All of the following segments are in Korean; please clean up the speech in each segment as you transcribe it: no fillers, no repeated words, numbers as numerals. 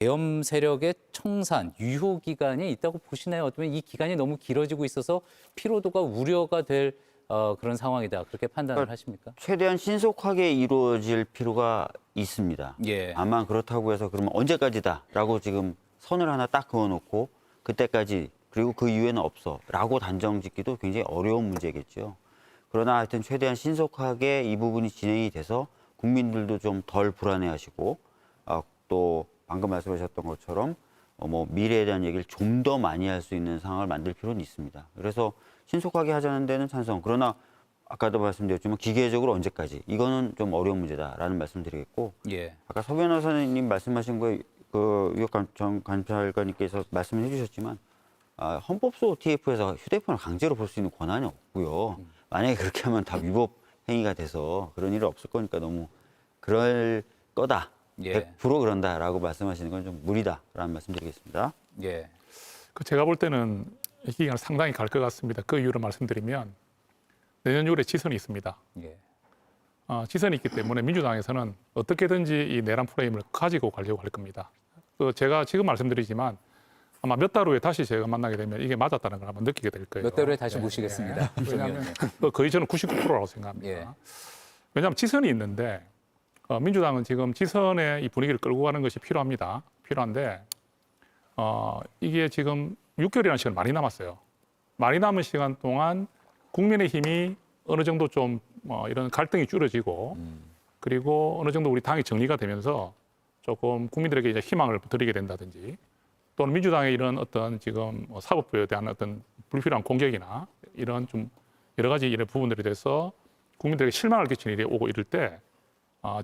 계엄 세력의 청산, 유효 기간이 있다고 보시나요? 어쩌면 이 기간이 너무 길어지고 있어서 피로도가 우려가 될 그런 상황이다. 그렇게 판단을 하십니까? 최대한 신속하게 이루어질 필요가 있습니다. 예. 다만 그렇다고 해서 그러면 언제까지다라고 지금 선을 하나 딱 그어놓고 그때까지 그리고 그 이후에는 없어라고 단정 짓기도 굉장히 어려운 문제겠죠. 그러나 하여튼 최대한 신속하게 이 부분이 진행이 돼서 국민들도 좀 덜 불안해하시고 또 방금 말씀하셨던 것처럼 뭐 미래에 대한 얘기를 좀 더 많이 할 수 있는 상황을 만들 필요는 있습니다. 그래서 신속하게 하자는 데는 찬성. 그러나 아까도 말씀드렸지만 기계적으로 언제까지 이거는 좀 어려운 문제다라는 말씀드리겠고 예. 아까 서 변호사님 말씀하신 거에 그 유혁 감찰관님께서 말씀을 해주셨지만 헌법소 TF에서 휴대폰을 강제로 볼 수 있는 권한이 없고요. 만약에 그렇게 하면 다 위법 행위가 돼서 그런 일은 없을 거니까 너무 그럴 거다. 예. 100% 그런다라고 말씀하시는 건 좀 무리다라는 말씀드리겠습니다. 예. 제가 볼 때는 이 기간 상당히 갈 것 같습니다. 그 이유를 말씀드리면 내년 6월에 지선이 있습니다. 예. 지선이 있기 때문에 민주당에서는 어떻게든지 이 내란 프레임을 가지고 가려고 할 겁니다. 제가 지금 말씀드리지만 아마 몇 달 후에 다시 제가 만나게 되면 이게 맞았다는 걸 한번 느끼게 될 거예요. 몇 달 후에 다시 모시겠습니다. 왜냐하면 거의 저는 99%라고 생각합니다. 예. 왜냐하면 지선이 있는데 민주당은 지금 지선의 이 분위기를 끌고 가는 것이 필요합니다. 필요한데 이게 지금 6개월이라는 시간 많이 남았어요. 많이 남은 시간 동안 국민의힘이 어느 정도 좀 이런 갈등이 줄어지고 그리고 어느 정도 우리 당이 정리가 되면서 조금 국민들에게 이제 희망을 드리게 된다든지 또는 민주당의 이런 어떤 지금 사법부에 대한 어떤 불필요한 공격이나 이런 좀 여러 가지 이런 부분들에 대해서 국민들에게 실망을 끼치는 일이 오고 이럴 때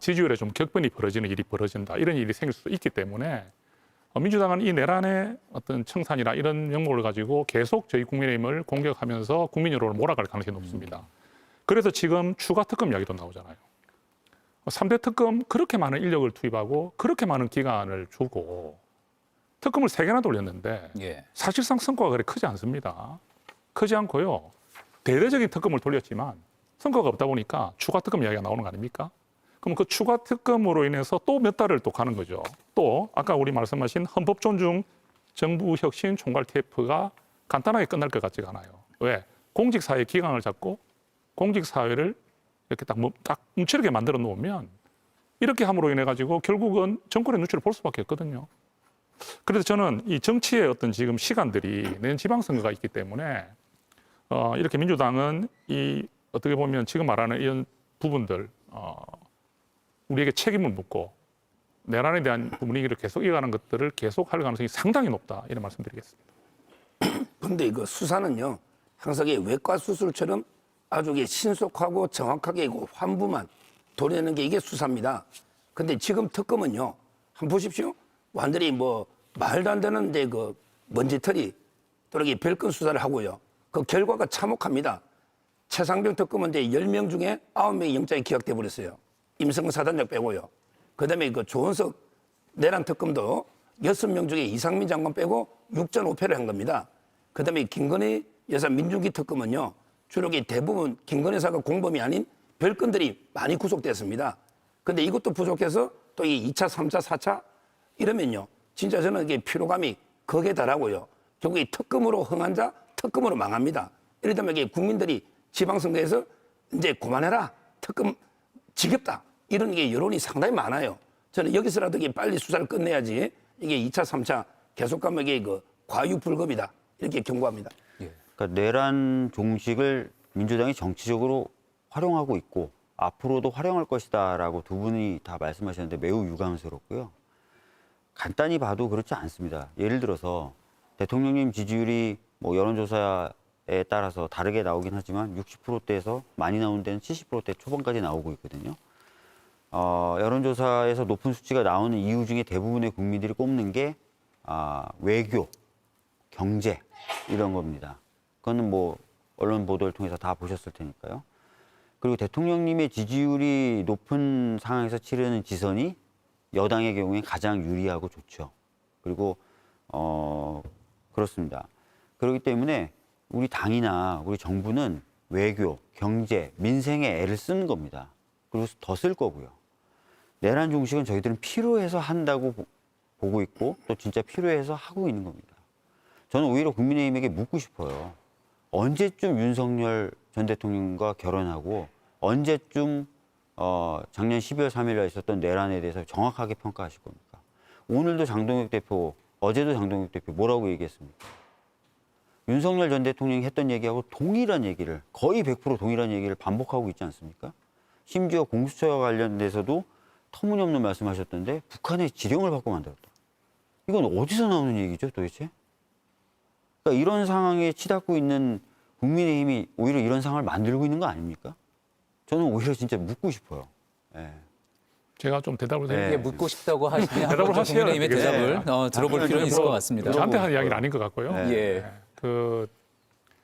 지지율에 좀 격변이 벌어지는 일이 벌어진다. 이런 일이 생길 수도 있기 때문에 민주당은 이 내란의 어떤 청산이나 이런 명목을 가지고 계속 저희 국민의힘을 공격하면서 국민 여론을 몰아갈 가능성이 높습니다. 그래서 지금 추가 특검 이야기도 나오잖아요. 3대 특검 그렇게 많은 인력을 투입하고 그렇게 많은 기간을 주고 특검을 3개나 돌렸는데 예. 사실상 성과가 그렇게 크지 않습니다. 크지 않고요. 대대적인 특검을 돌렸지만 성과가 없다 보니까 추가 특검 이야기가 나오는 거 아닙니까? 그럼 그 추가 특검으로 인해서 또 몇 달을 또 가는 거죠. 또 아까 우리 말씀하신 헌법 존중 정부 혁신 총괄 TF가 간단하게 끝날 것 같지가 않아요. 왜? 공직사회 기강을 잡고 공직사회를 이렇게 딱 움츠리게 만들어 놓으면 이렇게 함으로 인해 가지고 결국은 정권의 눈치를 볼 수밖에 없거든요. 그래서 저는 이 정치의 어떤 지금 시간들이 내년 지방선거가 있기 때문에 이렇게 민주당은 이 어떻게 보면 지금 말하는 이런 부분들 우리에게 책임을 묻고 내란에 대한 분위기를 계속 이어가는 것들을 계속 할 가능성이 상당히 높다 이런 말씀드리겠습니다. 근데 이거 수사는요 항상 외과 수술처럼 아주 신속하고 정확하게 환부만 도려내는 게 이게 수사입니다. 근데 지금 특검은요 한번 보십시오. 완전히 말도 안 되는데 그 먼지털이 또 이렇게 별건 수사를 하고요. 그 결과가 참혹합니다. 최상병 특검은 이제 10명 중에 9명이 영장이 기각돼 버렸어요. 임성근 사단장 빼고요. 그다음에 그 조은석 내란 특검도 6명 중에 이상민 장관 빼고 6.5패를 한 겁니다. 그다음에 김건희 여사 민중기 특검은요. 주로 대부분 김건희 여사가 공범이 아닌 별건들이 많이 구속됐습니다. 근데 이것도 부족해서 또 이 2차, 3차, 4차 이러면요. 진짜 저는 이게 피로감이 극에 달하고요. 결국 이 특검으로 흥한 자 특검으로 망합니다. 이러다면 이게 국민들이 지방선거에서 이제 그만해라. 특검 지겹다. 이런 게 여론이 상당히 많아요. 저는 여기서라도 이게 빨리 수사를 끝내야지 이게 2차, 3차 계속 가면 이게 과유불급이다. 이렇게 경고합니다. 그러니까 내란 종식을 민주당이 정치적으로 활용하고 있고 앞으로도 활용할 것이다라고 두 분이 다 말씀하셨는데 매우 유감스럽고요. 간단히 봐도 그렇지 않습니다. 예를 들어서 대통령님 지지율이 여론조사에 따라서 다르게 나오긴 하지만 60%대에서 많이 나오는 데는 70%대 초반까지 나오고 있거든요. 여론조사에서 높은 수치가 나오는 이유 중에 대부분의 국민들이 꼽는 게 외교, 경제 이런 겁니다. 그거는 언론 보도를 통해서 다 보셨을 테니까요. 그리고 대통령님의 지지율이 높은 상황에서 치르는 지선이 여당의 경우에 가장 유리하고 좋죠. 그리고 그렇습니다. 그렇기 때문에 우리 당이나 우리 정부는 외교, 경제, 민생에 애를 쓰는 겁니다. 그리고 더 쓸 거고요. 내란 종식은 저희들은 필요해서 한다고 보고 있고 또 진짜 필요해서 하고 있는 겁니다. 저는 오히려 국민의힘에게 묻고 싶어요. 언제쯤 윤석열 전 대통령과 결혼하고 언제쯤 작년 12월 3일 날 있었던 내란에 대해서 정확하게 평가하실 겁니까? 오늘도 장동혁 대표, 어제도 장동혁 대표 뭐라고 얘기했습니까? 윤석열 전 대통령이 했던 얘기하고 동일한 얘기를, 거의 100% 동일한 얘기를 반복하고 있지 않습니까? 심지어 공수처와 관련돼서도 터무니없는 말씀하셨던데 북한의 지령을 받고 만들었다. 이건 어디서 나오는 얘기죠, 도대체? 그러니까 이런 상황에 치닫고 있는 국민의힘이 오히려 이런 상황을 만들고 있는 거 아닙니까? 저는 오히려 진짜 묻고 싶어요. 예. 제가 좀 대답을 네. 이게 묻고 싶다고 하시면 대답을 한번 하셔야 국민의힘의 되겠네요. 대답을 들어볼 필요는 있을 것 같습니다. 저한테 하는 이야기는 아닌 것 같고요. 네. 예.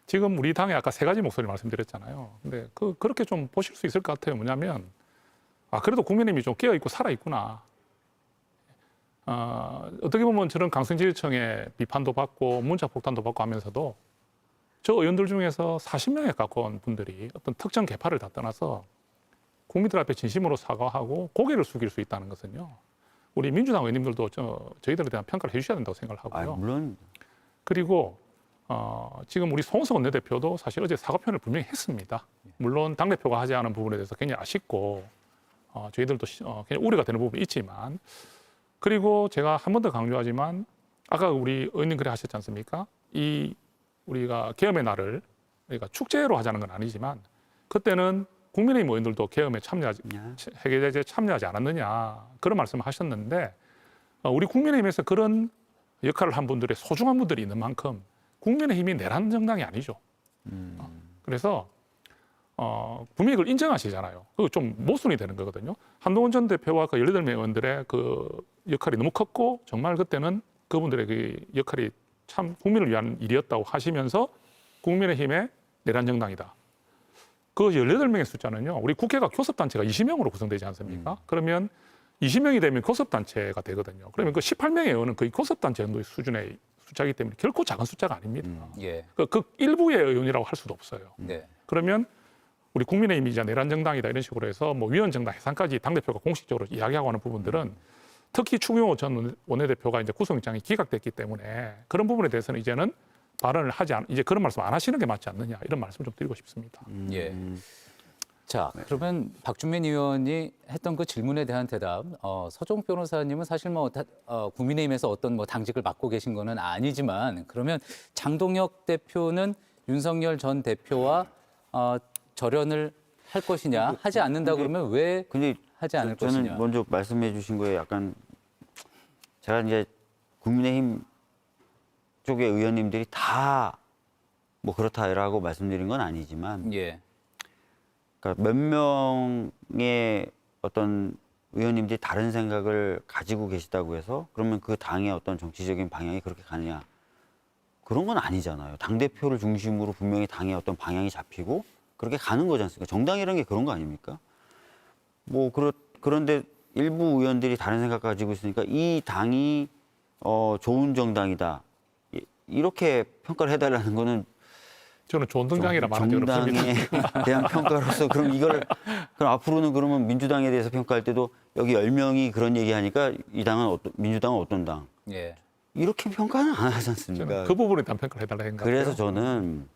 지금 우리 당에 아까 3가지 목소리 말씀드렸잖아요. 근데 그렇게 좀 보실 수 있을 것 같아요. 뭐냐면, 그래도 국민의힘이 좀 깨어있고 살아있구나. 어떻게 보면 저런 강성지휘청의 비판도 받고 문자 폭탄도 받고 하면서도 저 의원들 중에서 40명에 가까운 분들이 어떤 특정 계파를 다 떠나서 국민들 앞에 진심으로 사과하고 고개를 숙일 수 있다는 것은요. 우리 민주당 의원님들도 저희들에 대한 평가를 해주셔야 된다고 생각을 하고요. 물론 그리고 지금 우리 송영석 원내대표도 사실 어제 사과 표현을 분명히 했습니다. 물론 당대표가 하지 않은 부분에 대해서 굉장히 아쉽고 저희들도 굉장히 우려가 되는 부분이 있지만, 그리고 제가 한 번 더 강조하지만 아까 우리 의원님 그래 하셨지 않습니까? 우리가 계엄의 날을 우리가 축제로 하자는 건 아니지만 그때는 국민의힘 의원들도 계엄에 해계제에 참여하지 않았느냐 그런 말씀을 하셨는데, 우리 국민의힘에서 그런 역할을 한 분들의 소중한 분들이 있는 만큼 국민의힘이 내란 정당이 아니죠. 그래서 분명히 그걸 인정하시잖아요. 그거 좀 모순이 되는 거거든요. 한동훈 전 대표와 그 18명 의원들의 그 역할이 너무 컸고 정말 그때는 그분들의 그 역할이 참 국민을 위한 일이었다고 하시면서 국민의힘의 내란 정당이다. 그 18명의 숫자는요. 우리 국회가 교섭단체가 20명으로 구성되지 않습니까? 그러면 20명이 되면 교섭단체가 되거든요. 그러면 그 18명의 의원은 거의 교섭단체 정도의 수준의 숫자이기 때문에 결코 작은 숫자가 아닙니다. 예. 그 일부의 의원이라고 할 수도 없어요. 네. 그러면 우리 국민의힘이 이제 내란 정당이다 이런 식으로 해서 뭐 위원 정당 해산까지 당대표가 공식적으로 이야기하고 하는 부분들은 특히 추경호 전 원내대표가 이제 구속영장이 기각됐기 때문에 그런 부분에 대해서는 이제는 발언을 하지 않, 이제 그런 말씀 안 하시는 게 맞지 않느냐 이런 말씀 좀 드리고 싶습니다. 예. 자, 그러면 박준민 의원이 했던 그 질문에 대한 대답, 서종욱 변호사님은 사실 뭐 국민의힘에서 어떤 뭐 당직을 맡고 계신 거는 아니지만, 그러면 장동혁 대표는 윤석열 전 대표와 절연을 할 것이냐, 하지 않는다 그러면 왜 근데 하지 않을 저는 것이냐? 먼저 말씀해 주신 거에 약간 제가 이제 국민의힘 쪽의 의원님들이 다 뭐 그렇다라고 말씀드린 건 아니지만 예. 그러니까 몇 명의 어떤 의원님들이 다른 생각을 가지고 계시다고 해서 그러면 그 당의 어떤 정치적인 방향이 그렇게 가느냐, 그런 건 아니잖아요. 당대표를 중심으로 분명히 당의 어떤 방향이 잡히고 그렇게 가는 거지 않습니까? 정당이라는 게 그런 거 아닙니까? 뭐 그런데 일부 의원들이 다른 생각 가지고 있으니까 이 당이 좋은 정당이다 이렇게 평가를 해달라는 거는 저는 좋은 등장이라 말하기 정당에 어렵습니다. 대한 평가로서 그럼 그럼 앞으로는 그러면 민주당에 대해서 평가할 때도 여기 10명이 그런 얘기하니까 이 당은 민주당은 어떤 당 예. 이렇게 평가는 안 하지 않습니까? 저는 그 부분에 대한 평가를 해달라 생각. 그래서 저는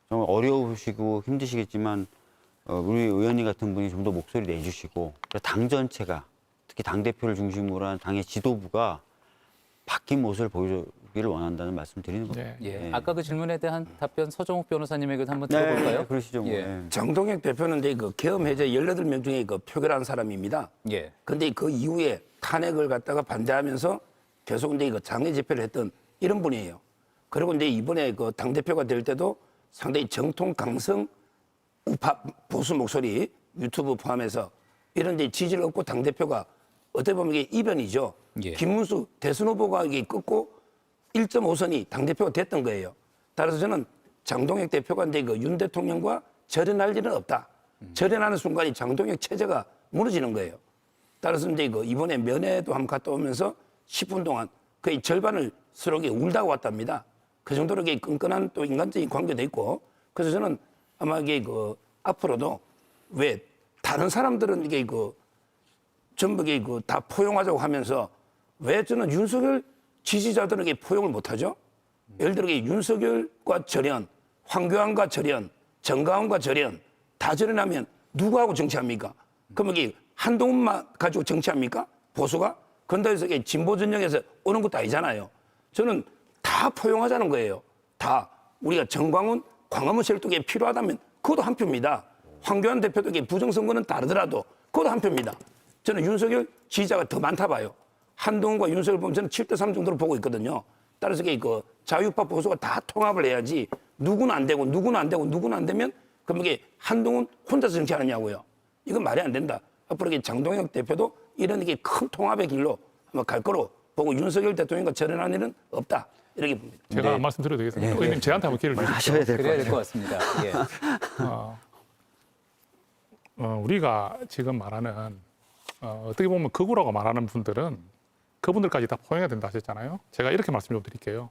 정말 어려우시고 힘드시겠지만 우리 의원님 같은 분이 좀 더 목소리 내주시고 당 전체가 특히 당 대표를 중심으로 한 당의 지도부가 바뀐 모습을 보여주기를 원한다는 말씀 드리는 겁니다. 네. 예. 예. 아까 그 질문에 대한 답변 서종욱 변호사님에게도 한번 네, 들어볼까요? 그러시죠. 뭐. 예. 예. 장동혁 대표는 이제 그 계엄 해제 18명 중에 그 표결한 사람입니다. 예. 근데 그 이후에 탄핵을 갖다가 반대하면서 계속 이제 그 장애 집회를 했던 이런 분이에요. 그리고 이제 이번에 그 당대표가 될 때도 상당히 정통 강성 우파 보수 목소리 유튜브 포함해서 이런 데 지지를 얻고 당대표가 어떻게 보면 이게 이변이죠. 예. 김문수 대선 후보가 이게 끊고 1.5선이 당대표가 됐던 거예요. 따라서 저는 장동혁 대표가 이제 그 윤 대통령과 절연할 일은 없다. 절연하는 순간이 장동혁 체제가 무너지는 거예요. 따라서 이제 그 이번에 면회도 한번 갔다 오면서 10분 동안 거의 절반을 서로 울다가 왔답니다. 그 정도로 이게 끈끈한 또 인간적인 관계도 있고, 그래서 저는 아마 이게 그 앞으로도 왜 다른 사람들은 이게 그 전부 이게 그 다 포용하자고 하면서 왜 저는 윤석열 지지자들에게 포용을 못하죠? 예를 들어 윤석열과 절연, 황교안과 절연, 정가은과 절연 다 절연하면 누구하고 정치합니까? 그럼 여기 한동훈만 가지고 정치합니까? 보수가? 그런다 해서 이게 진보 전역에서 오는 것도 아니잖아요. 저는 다 포용하자는 거예요. 다. 우리가 정광훈, 광화문 셀뚝에 필요하다면 그것도 한 표입니다. 황교안 대표도 부정선거는 다르더라도 그것도 한 표입니다. 저는 윤석열 지지자가 더 많다 봐요. 한동훈과 윤석열 보면 저는 7대3 정도로 보고 있거든요. 따라서 그 자유파 보수가 다 통합을 해야지 누구는 안 되고 누구는 안 되고 누구는 안 되면 그럼 이게 한동훈 혼자서 정치하느냐고요. 이건 말이 안 된다. 앞으로 장동혁 대표도 이런 큰 통합의 길로 한번 갈 거로 보고 윤석열 대통령과 절연할 일은 없다. 이렇게 봅니다. 제가 한 말씀 드려도 되겠습니까? 의원님 저한테 한번 기회를 주십시오. 하셔야 될 것 그래야 같아요. 될 것 같습니다. 예. 우리가 지금 말하는 어떻게 보면 극우라고 말하는 분들은 그분들까지 다 포용해야 된다 하셨잖아요. 제가 이렇게 말씀 좀 드릴게요.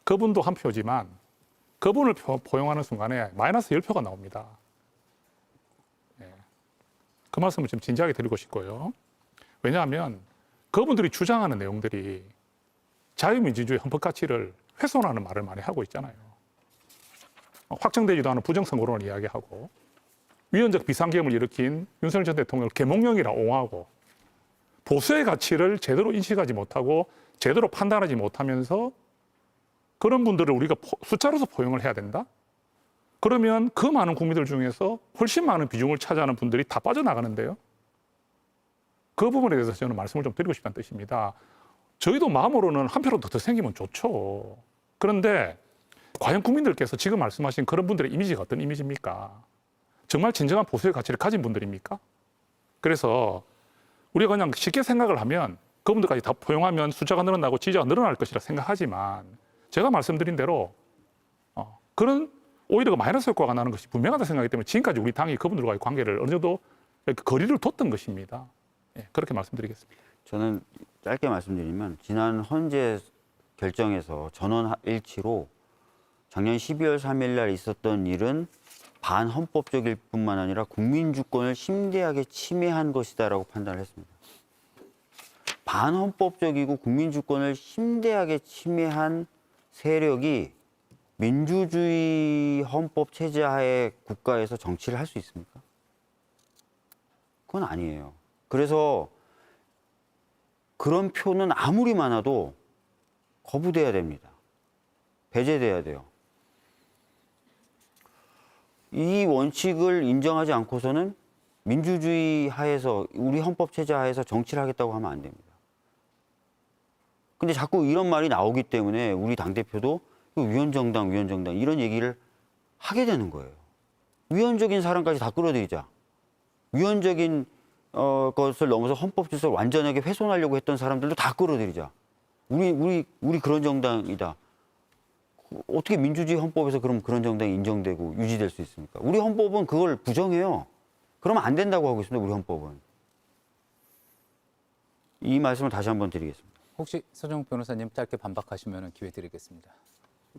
그분도 한 표지만 그분을 포용하는 순간에 마이너스 10표가 나옵니다. 예. 그 말씀을 좀 진지하게 드리고 싶고요. 왜냐하면 그분들이 주장하는 내용들이 자유민주주의 헌법 가치를 훼손하는 말을 많이 하고 있잖아요. 확정되지도 않은 부정선거론을 이야기하고 위헌적 비상계엄을 일으킨 윤석열 전 대통령을 계몽령이라 옹호하고 보수의 가치를 제대로 인식하지 못하고 제대로 판단하지 못하면서 그런 분들을 우리가 숫자로서 포용을 해야 된다? 그러면 그 많은 국민들 중에서 훨씬 많은 비중을 차지하는 분들이 다 빠져나가는데요. 그 부분에 대해서 저는 말씀을 좀 드리고 싶다는 뜻입니다. 저희도 마음으로는 한 표라도 더 생기면 좋죠. 그런데 과연 국민들께서 지금 말씀하신 그런 분들의 이미지가 어떤 이미지입니까? 정말 진정한 보수의 가치를 가진 분들입니까? 그래서 우리가 그냥 쉽게 생각을 하면 그분들까지 다 포용하면 숫자가 늘어나고 지지가 늘어날 것이라 생각하지만 제가 말씀드린 대로 그런 오히려 마이너스 효과가 나는 것이 분명하다 생각하기 때문에 지금까지 우리 당이 그분들과의 관계를 어느 정도 거리를 뒀던 것입니다. 예, 그렇게 말씀드리겠습니다. 저는 짧게 말씀드리면 지난 헌재 결정에서 전원 일치로 작년 12월 3일 날 있었던 일은 반헌법적일 뿐만 아니라 국민주권을 심대하게 침해한 것이다라고 판단을 했습니다. 반헌법적이고 국민주권을 심대하게 침해한 세력이 민주주의 헌법 체제 하에 국가에서 정치를 할 수 있습니까? 그건 아니에요. 그래서 그런 표는 아무리 많아도 거부돼야 됩니다. 배제돼야 돼요. 이 원칙을 인정하지 않고서는 민주주의 하에서 우리 헌법 체제 하에서 정치를 하겠다고 하면 안 됩니다. 근데 자꾸 이런 말이 나오기 때문에 우리 당대표도 위헌정당 이런 얘기를 하게 되는 거예요. 위헌적인 사람까지 다 끌어들이자. 위헌적인 것을 넘어서 헌법 질서를 완전하게 훼손하려고 했던 사람들도 다 끌어들이자. 우리 그런 정당이다. 어떻게 민주주의 헌법에서 그럼 그런 정당이 인정되고 유지될 수 있습니까? 우리 헌법은 그걸 부정해요. 그러면 안 된다고 하고 있습니다. 우리 헌법은. 이 말씀을 다시 한번 드리겠습니다. 혹시 서정욱 변호사님 짧게 반박하시면 기회 드리겠습니다.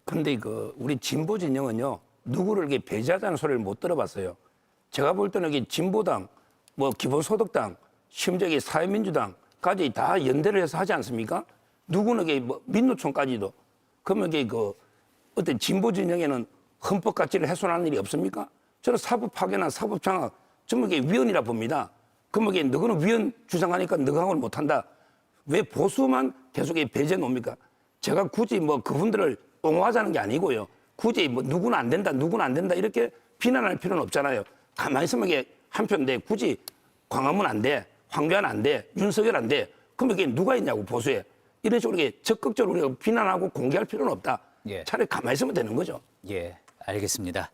근데 우리 진보 진영은요, 누구를 이렇게 배제하자는 소리를 못 들어봤어요. 제가 볼 때는 이게 진보당, 기본소득당, 심지어 이게 사회민주당까지 다 연대를 해서 하지 않습니까? 누구는 이게 민노총까지도. 그러면 이게 어떤 진보 진영에는 헌법 가치를 훼손하는 일이 없습니까? 저는 사법 파괴나 사법 장악 전부 이게 위헌이라 봅니다. 그러면 이게 너는 위헌 주장하니까 너가 하고는 못한다. 왜 보수만 계속 배제해 놓습니까? 제가 굳이 그분들을 옹호하자는 게 아니고요. 굳이 누구는 안 된다, 누구는 안 된다 이렇게 비난할 필요는 없잖아요. 가만히 있으면 이게 한 표인데 굳이 광화문 안 돼, 황교안 안 돼, 윤석열 안 돼. 그럼 이게 누가 있냐고 보수에. 이런 식으로 적극적으로 우리가 비난하고 공개할 필요는 없다. 예. 차라리 가만히 있으면 되는 거죠. 예, 알겠습니다.